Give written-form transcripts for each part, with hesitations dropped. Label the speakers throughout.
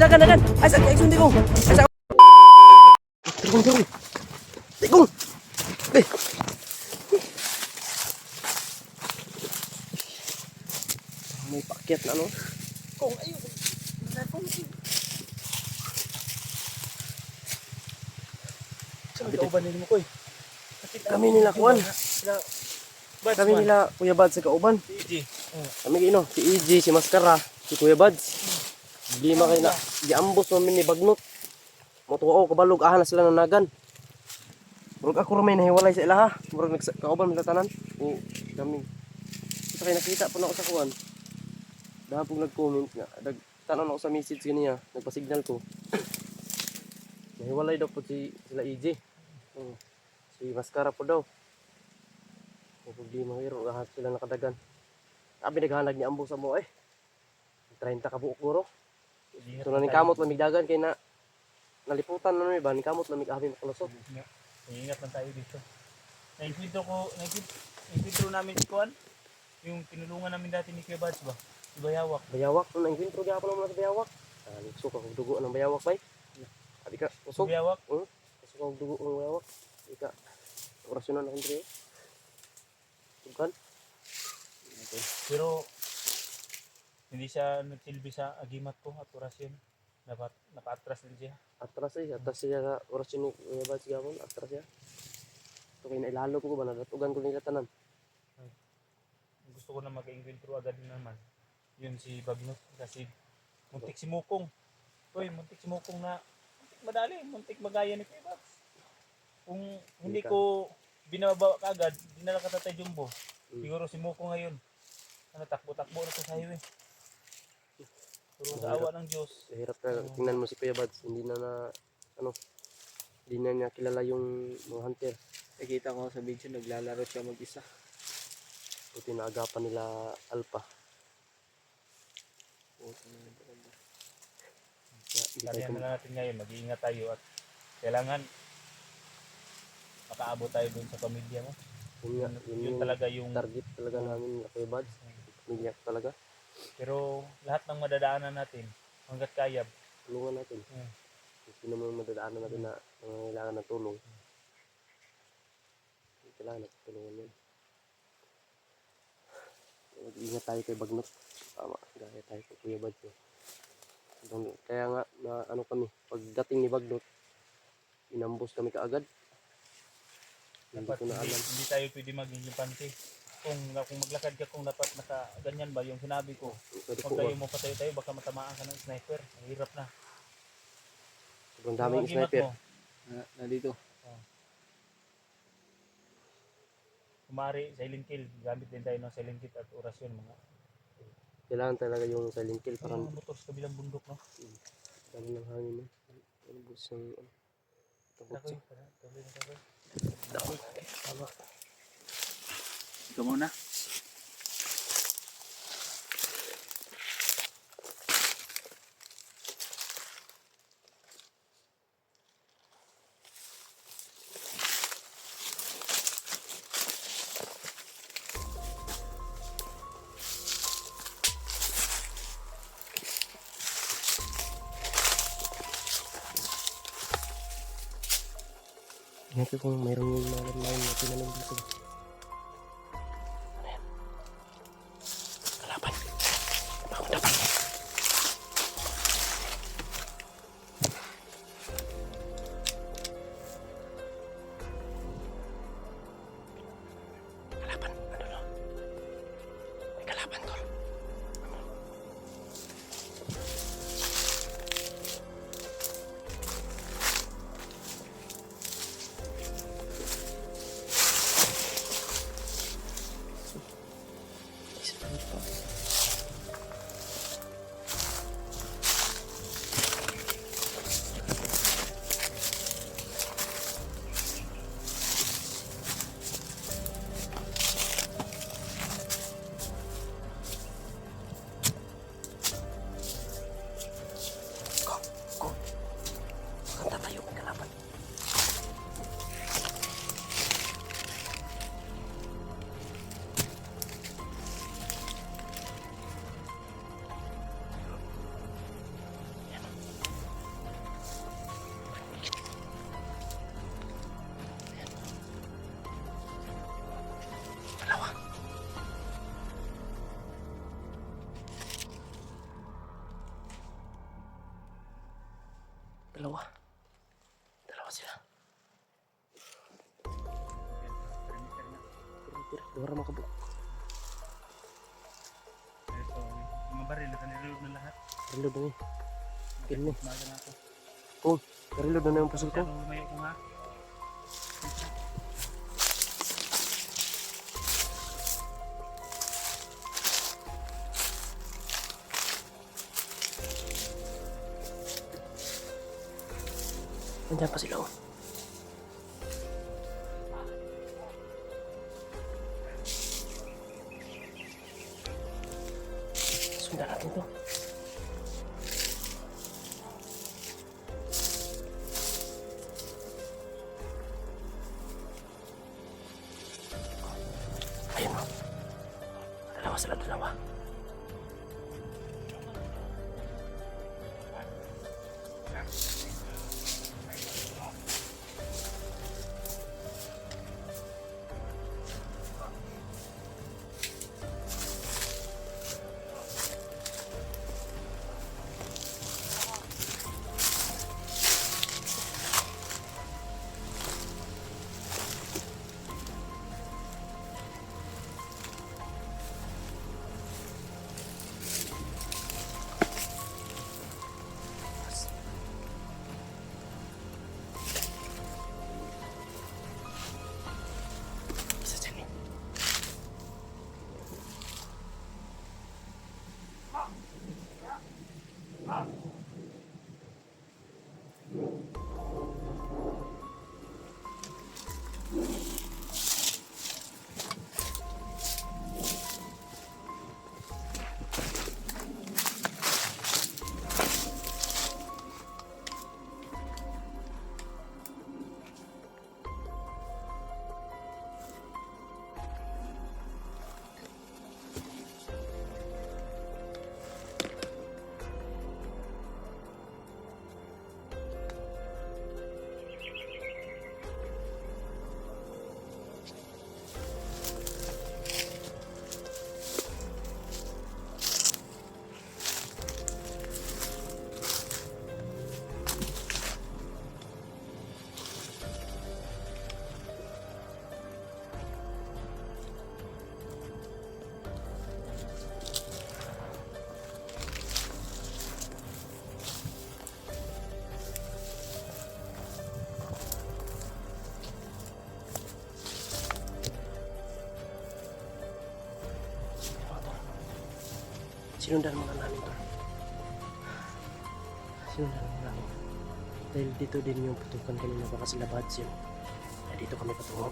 Speaker 1: dagan. Ay sundi ko. Ay sa Tigong. Tigong. Eh. May paket na no. Kung ayun.
Speaker 2: Kauban nila mo koy.
Speaker 1: Kami nila kuan. Kami nila Kuya Bads sa kauban.
Speaker 2: Si EJ.
Speaker 1: Kami gino, si EJ, si Mascara, si Kuya Bads. Lima kayo na, giambos namin ni Bagnot. Motuo kabalog aha na sila nanagan. Murag ako ramay nahiwalay sa ilaha. Murag kauban nila tanan. O kami. Kita kayo nakita po na ako sa kuan. Dahil pong nag-comment nga. Tanaw na ako sa message ganiya. Nagpa-signal ko. Nahiwalay daw po sila EJ. Si Mascara po daw. May problema kayo. Lahat sila nakadagan. Sabi naghanag ni Ambo sa mo 30 ka buok guro. Ito na ni kamot lamigdagan kay na naliputan na ba ni kamot lamig abi makalusot.
Speaker 2: Ingat lang tayo dito. Nainkwentro namin si Kuan. Yung tinulungan namin dati ni Kuya Bads ba? Si Bayawak.
Speaker 1: Bayawak, nung nainkwentro gyapon naman sa Bayawak. Nagsuka kong dugo ng Bayawak bay. Abi ka, usog.
Speaker 2: Bayawak.
Speaker 1: Nagsuka kong dugo ng Bayawak. Abi ka, orasyonan akong dito. Bukan?
Speaker 2: Pero hindi siya nagsilbi sa agimat ko at orasyon. Napa-atras din siya.
Speaker 1: Atras siya sa orasyon ni Kuya Bads gyapon, atras siya. So kay nailalo ko ba nadatugan ko nila tanan.
Speaker 2: Gusto ko na mag-enkwentro agad din naman. Yun si Bagnot kasi muntik si Mukong. Uy, muntik si Mukong na muntik magaya ni Kuya Bads. Kung hindi ko binababa kaagad, dinala ka Tatay Jumbo. Siguro si Mukong ngayon. Takbo-takbo na sa highway. Pero sa awa ng Diyos.
Speaker 1: Hirap na tingnan mo si Kuya Bads, hindi na niya kilala yung mga hunter.
Speaker 3: Nakita ko sa video, naglalaro siya mag-isa.
Speaker 1: Buti na agapan nila Alpha.
Speaker 2: Sabihan na lang natin ngayon, mag-iingat tayo at kailangan makaabot tayo dun sa pamilya mo. Yun talaga yung
Speaker 1: target talaga namin, Kuya Bads. Pamilya talaga.
Speaker 2: Pero lahat ng madadaanan natin, hanggat kaya,
Speaker 1: Tulungan natin. Sino mo madadaanan natin na kailangan ng tulong. Kailangan natin tulungan yun. Mag-ingat tayo kay Bagnot. Tama, gaya tayo kay Kuya Bads. Kaya nga, kami, pagdating ni Bagnot, inambos kami kaagad.
Speaker 2: dapat hindi tayo pwede maging pante. Kung maglakad ka, kung dapat ganyan ba yung sinabi ko, huwag kayo mo patayo tayo, baka matamaan ka ng sniper. Mahirap na.
Speaker 1: Sobrang daming sniper.
Speaker 3: Nandito.
Speaker 2: Kumari, silent kill. Gamit din tayo ng silent kill at orasyon.
Speaker 1: Kailangan talaga yung silent kill.
Speaker 2: Parang mga motor sa kabilang bundok, no?
Speaker 1: Dami ng hangin, no? Ano bus ng
Speaker 2: Takoy.
Speaker 3: Ikaw muna.
Speaker 1: Tingnan ko kung mayroong yung mga lain na tinanong dito. Ano yan? Kalaban. Bakong dapat. Kalaban. Ano no? May kalaban tol. Dalawa. Dalawa sila. Tira, dora makabuk.
Speaker 2: Ito, mga baril na kanilog na lahat.
Speaker 1: Reload na Kini.
Speaker 2: Maga na ako.
Speaker 1: Oh, reload na yung pusul ko.
Speaker 2: Lumayo ko nga.
Speaker 1: Nandiyan pa sila oh. Sundan natin to. Ayun oh. Dalawa sila, dalawa. Isa dyan eh. Sinundan muna namin to. Sinundan muna namin. Dahil dito din yung putukan kanina, baka sila bads yun. Kaya dito kami patungo.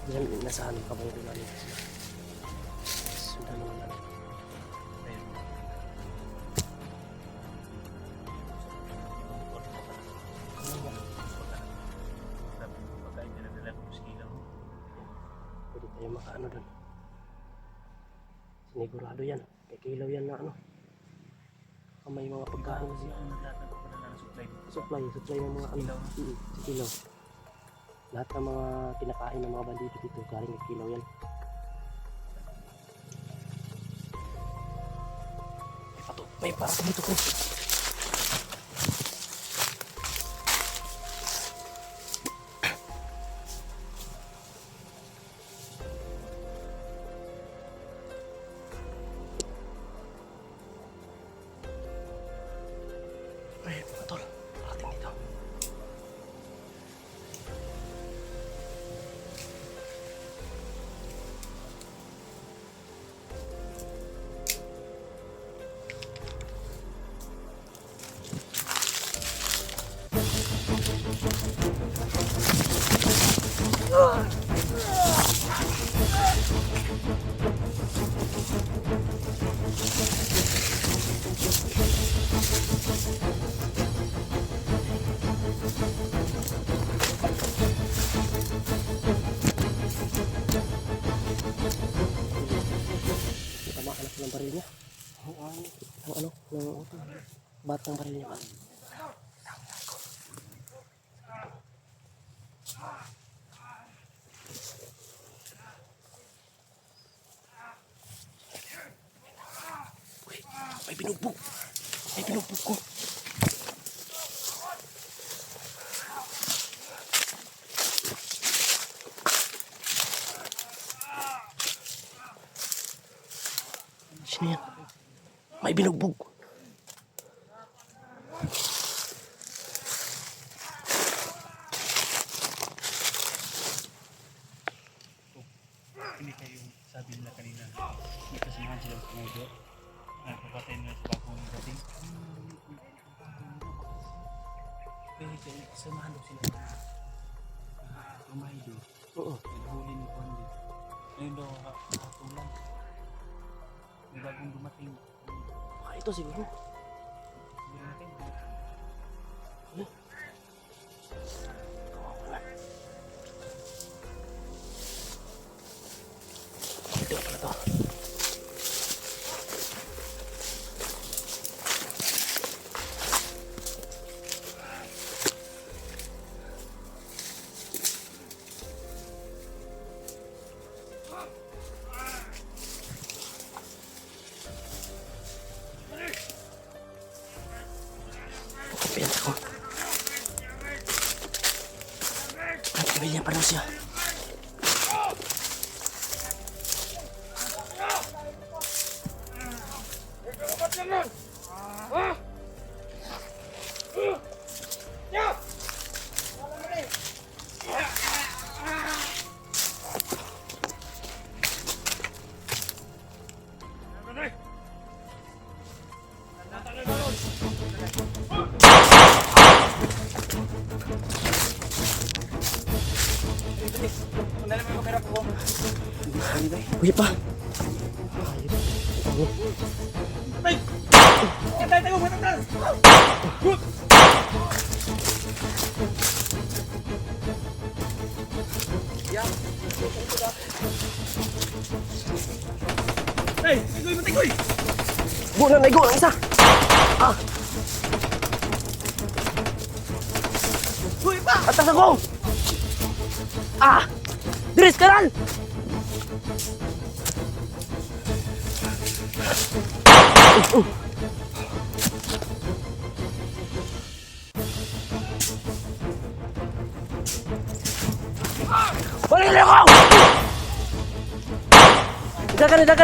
Speaker 1: Diyan, nasaan yung kabulo namin sila. Sundan muna namin.
Speaker 2: Ayun. Sabi mo, pagkain nila nila kung silaw.
Speaker 1: Pwede tayo makaano dun. Sinigurado yan. Kay kilaw yan na ano. Baka may mga pagkain na siya.
Speaker 2: Ang nagtatag pa na ng supply dito.
Speaker 1: Supply ng mga ano. Sa kilaw. Lahat ng mga kinakain ng mga bandito dito, galing kay kilaw yan. May pato dito ko. Ay, mga tol. Parating dito. Tama ka na ng baril niya. Ang ano? Ng batang baril niya ba? Uy, may binugbog. May binugbog ko. May binugbog.
Speaker 2: Hindi kayo sabi nila kanina. May kasamahan silang pumago. Napapatay nila sa bagong dating. Pero kayo kasamahan daw sila na pumaydo.
Speaker 1: Oo.
Speaker 2: Naghuli ni Kondi. Ngayon daw hatulan. May bagong dumating.
Speaker 1: Ito siguro.
Speaker 2: Siguro natin.
Speaker 1: Ito pala to. Pinta ko. At pamilya pa rin siya.
Speaker 2: Punta naman yung kamera ko.
Speaker 1: Uy pa.
Speaker 2: Ay! Tayo, matanggal! Hey! Tigoy! Matigoy!
Speaker 1: Go na, go ang isa. Ah,
Speaker 2: Uy, pa!
Speaker 1: atas ako. Ah, Dres karan. Balik na ako!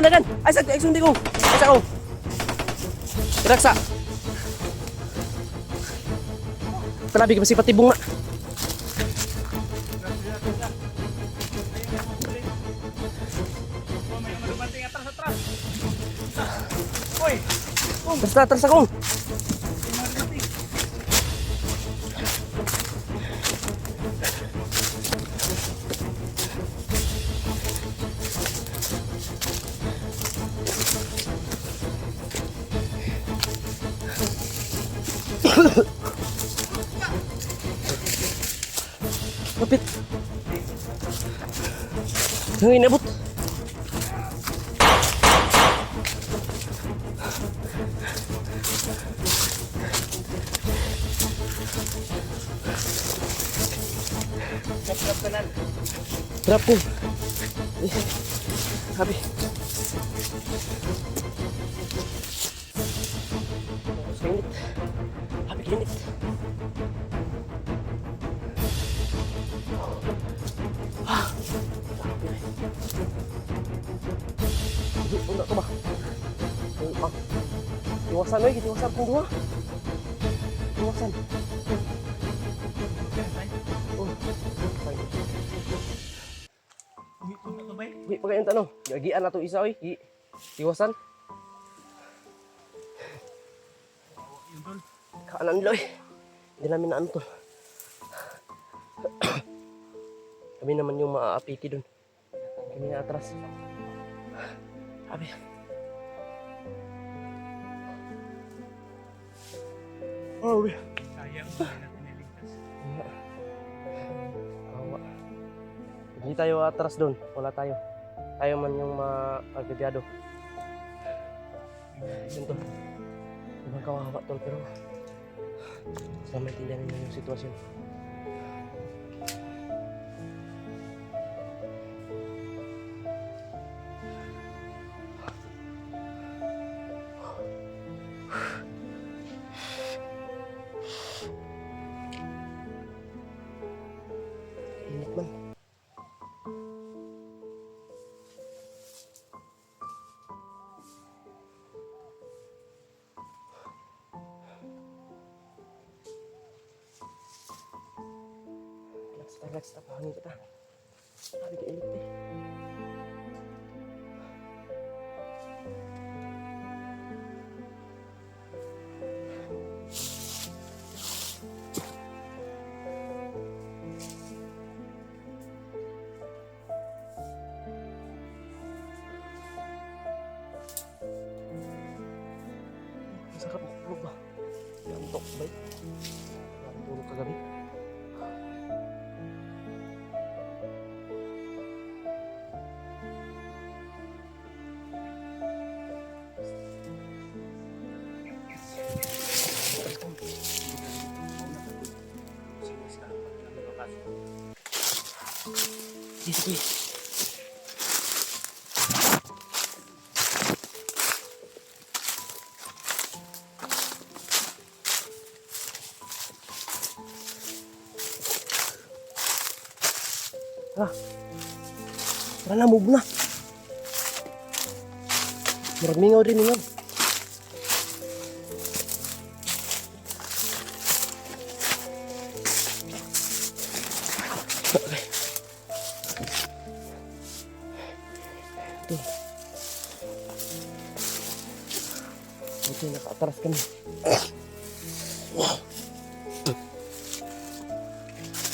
Speaker 1: Dagan! Ay, sundi ko! Ay, sa ako! Raksa! Palabi ka masipati bunga!
Speaker 2: May mga dumating atras! Uy!
Speaker 1: Atras ako!
Speaker 2: May mga dumating!
Speaker 1: Kapit! Ang inabot!
Speaker 2: Gap kanan!
Speaker 1: Trap ko! Sabi! Kainit! Sabi kainit! Una to ba? Iwasan lagi, iwasan kong dua. Iwasan. Oh.
Speaker 2: Umitong na to ba?
Speaker 1: Uy, pagayon tanong. Gagian na to isa, oy. Iwasan.
Speaker 2: Yun tol.
Speaker 1: Kanan nila, oy. Hindi namin na ano to. Kami naman yung maaapiki dun. Kami na atras. Sabi. Oh, uy.
Speaker 2: Sayang hindi natin niligtas.
Speaker 1: Awa. Hindi tayo atras doon. Wala tayo. Tayo man yung magbibyado. Yun to. Ibang kawawa tol, pero sana maintindihan ninyo yung sitwasyon. Init man. Relax ta, pahangin kita. Sabi ka init eh. Masarap matulog ba? Antok ba? Natulog kagabi. Sige, sige. Ah. Tara na, move na. Murag mingaw din, mingaw. Okay. Ito. Okay, nakaatras kami.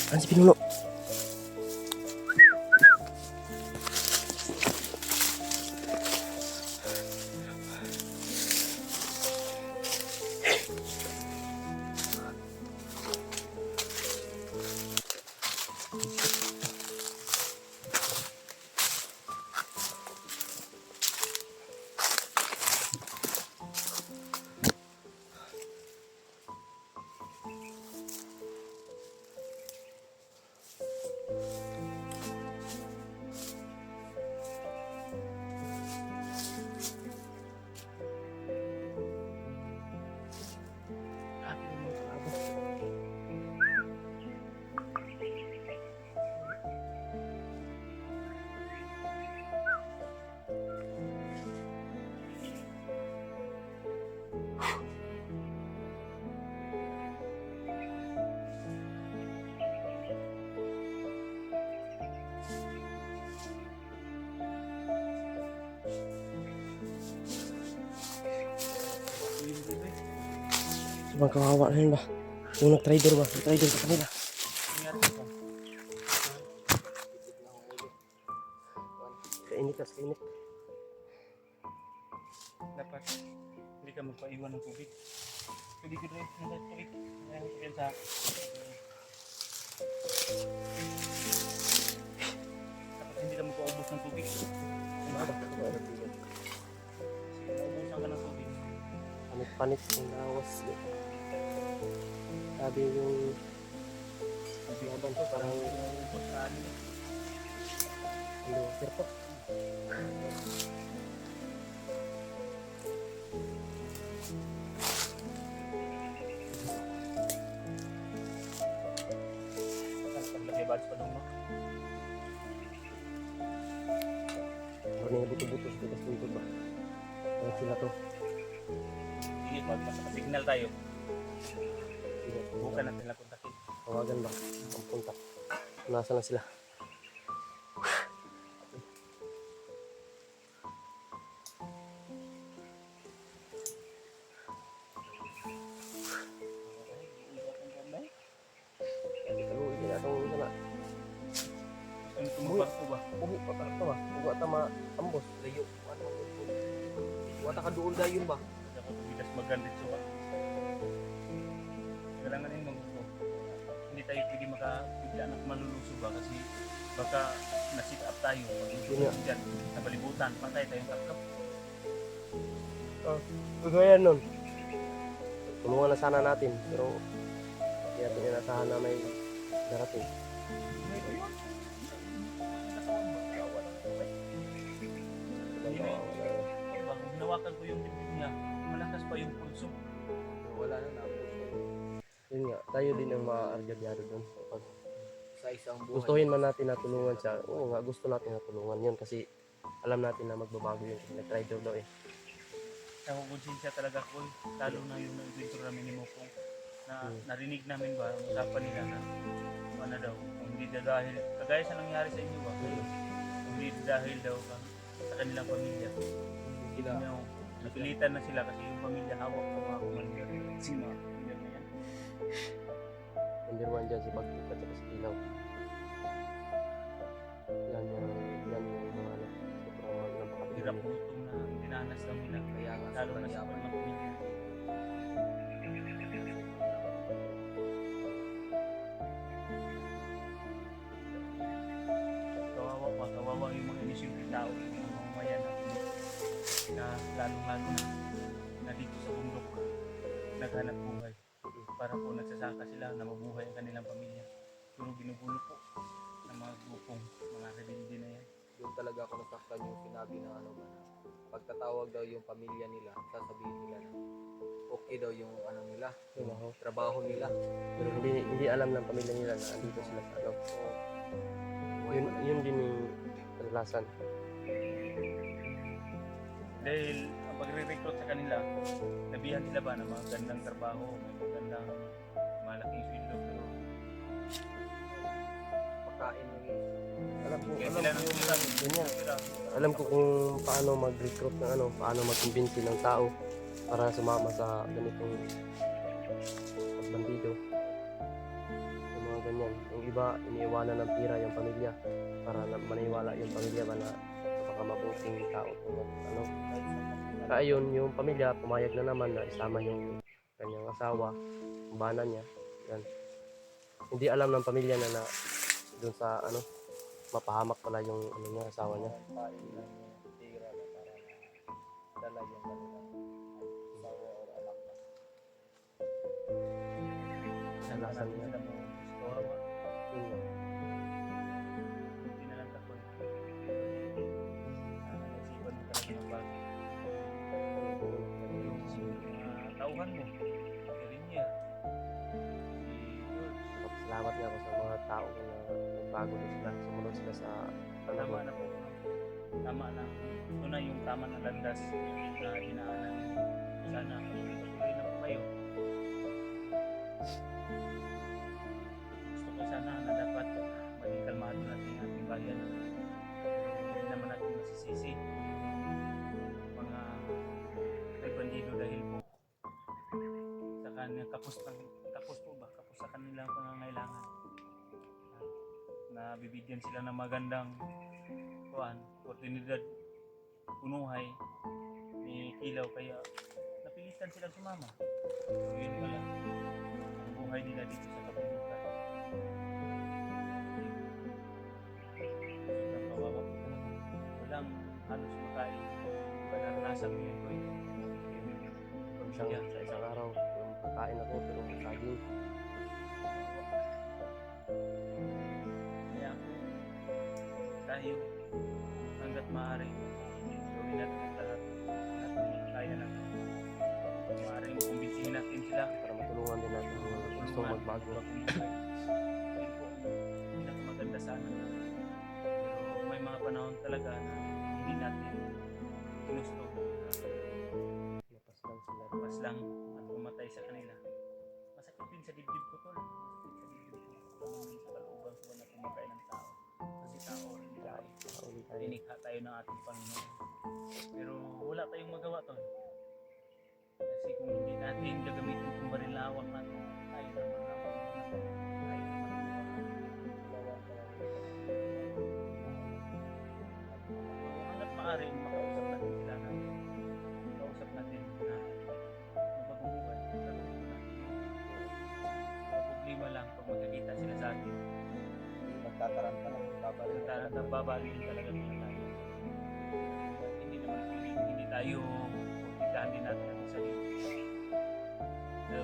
Speaker 1: Ano si Pinuno? Ibang kawawa na yun ba? Yung nag-trader ba? Nag-trader sa kanila. Kainit na, kainit.
Speaker 2: Dapat hindi ka magpaiwan ng tubig. Pwede ko rin ng tubig. Ayan ko yan sa... Dapat hindi ka magpaubos ng tubig. Ano ba? Sige, naubusan ka ng tubig.
Speaker 1: Panit-panit yung lawas. Sabi yung... Sabi nga ba ito? Parang...
Speaker 2: Nauubos sa ano.
Speaker 1: Ano? Pero po.
Speaker 2: Paglagay bads pa doon mo.
Speaker 1: Parang yung buto-buto sa tigas ng ba? Kaya sila to.
Speaker 2: Sige, pag signal tayo,
Speaker 1: Sige,
Speaker 2: bukan natin lang kontakin.
Speaker 1: tawagan ba? Ang punta. Nasa na sila? Kaluwi din atong sana.
Speaker 2: Ano tumubag ko ba?
Speaker 1: Uwi pa ka ito ba? Uwa ta ma-ambos. Layo. Ano? Uwa ta ka doon dayon ba?
Speaker 2: Kasi ako tumigas magandit so ba? Kailangan din mag-go. Hindi tayo pwede makabigla na maluluso ba kasi baka na-sit up tayo.
Speaker 1: Yun nga.
Speaker 2: Pag dyan, sa balibutan, patay tayong tatlo.
Speaker 1: Kagaya nun. Tulungan na sana natin. Pero hindi natin inasahan na may darating.
Speaker 2: May ko yun. Natawan ba? Kawa lang ako eh. Diba, kung hinawakan ko yung dibdib niya, malakas pa yung pulso.
Speaker 3: Wala na napuso.
Speaker 1: Yun nga, tayo din ang maaargabyado doon. Pag
Speaker 3: Sa isang buhay.
Speaker 1: gustuhin man natin na tulungan siya, oo nga, gusto natin na tulungan yun kasi alam natin na magbabago yun. Nag-try daw eh.
Speaker 2: Nakukonsensya talaga ko eh. Lalo na yung nag-intro namin ni Mokong. na narinig namin ba ang usapan nila na ano daw, kung hindi dahil kagaya sa nangyari sa inyo ba, kung hindi dahil daw sa kanilang pamilya,
Speaker 3: Sila.
Speaker 2: yung napilitan na sila kasi yung pamilya hawak ng mga commander. Si mga commander na yan.
Speaker 1: Number 1 dyan si Bagtit at saka si Ilaw. Yan yung mga ano, sobrang napakabigyan
Speaker 2: Hirap
Speaker 1: nila.
Speaker 2: gutom na dinanas lang nila.
Speaker 3: Kaya nga
Speaker 2: Lalo na
Speaker 3: sobrang
Speaker 2: sa
Speaker 3: yaman.
Speaker 2: mga pamilya. Kawawa yung mga inisyong tao, yung mga mamamayan na lalong-lalo na dito sa bundok naghanap buhay. Para po nagsasaka sila na mabuhay ang kanilang pamilya. Pero binubulo po ng mga grupong mga rebelde na yan.
Speaker 3: Doon talaga ako nasaktan yung sinabi na ano ba na pagtatawag daw yung pamilya nila, sasabihin nila na okay daw yung ano nila, yung
Speaker 1: Trabaho.
Speaker 3: trabaho nila.
Speaker 1: Pero hindi alam ng pamilya nila na andito sila sa ano. Yun din yung kadalasan.
Speaker 2: Dahil ang pagre-recruit sa kanila, nabihan sila ba ng mga gandang trabaho, may magandang malaking sweldo, pero
Speaker 3: Pagkain ng
Speaker 2: kaya sila nang
Speaker 1: Ganyan. Alam ko kung paano mag-recruit ng ano, paano mag-convince ng tao para sumama sa ganitong bandido. Yung mga ganyan. Yung iba, iniiwanan ng pira yung pamilya para maniwala yung pamilya ba na napakamabuting tao kung ano. Kaya yun, yung pamilya, pumayag na naman na isama yung kanyang asawa, yung bana niya. Yan. Hindi alam ng pamilya na doon sa ano, mapahamak pala yung ano niya, asawa niya.
Speaker 3: dala yung kanilang asawa or anak na.
Speaker 1: Kadalasan niya.
Speaker 2: sila mo kawawa.
Speaker 1: Yun nga.
Speaker 2: Hindi na lang tapoy. Naisipan mo talaga ng bago. Yung mga tauhan mo, si Rinier, si George,
Speaker 1: Salamat nga ako sa mga tao na nagbago din sila, sumunod sila sa ano
Speaker 2: tama na po. Tama na. Ito na yung tama na landas na dinaanan. Sana patuloy na po kayo. Gusto ko sana na dapat maging kalmado natin ang ating bayan. Hindi naman natin masisisi mga may bandido dahil po sa kanilang kapos po ba? Kapos sa kanilang pangangailangan. Na bibigyan sila ng magandang oportunidad punuhay ni Kilaw kaya napilitan silang sumama. So yun pala ang buhay nila dito sa kabundukan. Sobrang kawawa po talaga. Walang halos makain. Naranasan mo yun ko
Speaker 1: isang, sa isang araw. Yung kakain ako pero saging.
Speaker 2: Kaya ako tayo hanggat maaari gawin natin ang lahat ng kaya natin. Maaari kumbinsihin natin sila
Speaker 1: Para matulungan din natin yung gusto magbago.
Speaker 2: Yun po ang pinakamaganda sana. Pero may mga panahon talaga na hindi natin ginusto
Speaker 1: Lapas lang sila.
Speaker 2: pas lang at pumatay sa kanila. Masakit din sa dibdib ko tol. Masakit sa dibdib ko. Alam sa kalooban ko na pumatay ng tao. Kasi tao rin tayo.
Speaker 1: Paulit tayo.
Speaker 2: Tinikha tayo ng ating Panginoon. Pero wala tayong magawa tol. Kasi kung hindi natin gagamitin kung barilawak natin, tayo naman ang tayo naman hanggat maaari makausap natin sila na makausap natin na mapagumuhan gagawin mo natin yun. Ang problema lang pag magkakita sila sa atin
Speaker 3: Nagtataranta na magbabalita.
Speaker 2: nagbabalin talaga tayo. Hindi naman pwedeng hindi tayo pagkitahan din natin ang sarili.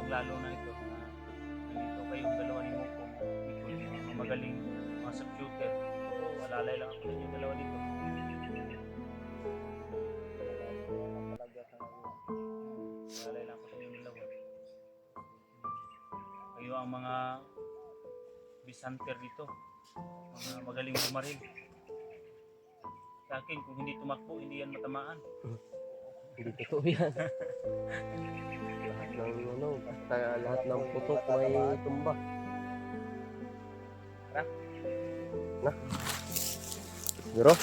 Speaker 2: Lalo na ito na nandito kayong dalawa ni Mukong, Nicole, mga magaling mga sub-shooter. So, alalay lang ako sa inyo dalawa dito. Alalay lang ako sa inyo dalawa. Kayo ang mga bisanter dito. Mga magaling bumaril. Sa akin, kung hindi tumakbo, hindi yan matamaan.
Speaker 1: Hindi totoo yan. Lahat ng ano, basta Sa lahat ng putok may tumba.
Speaker 3: Tara.
Speaker 1: Na. Siguro?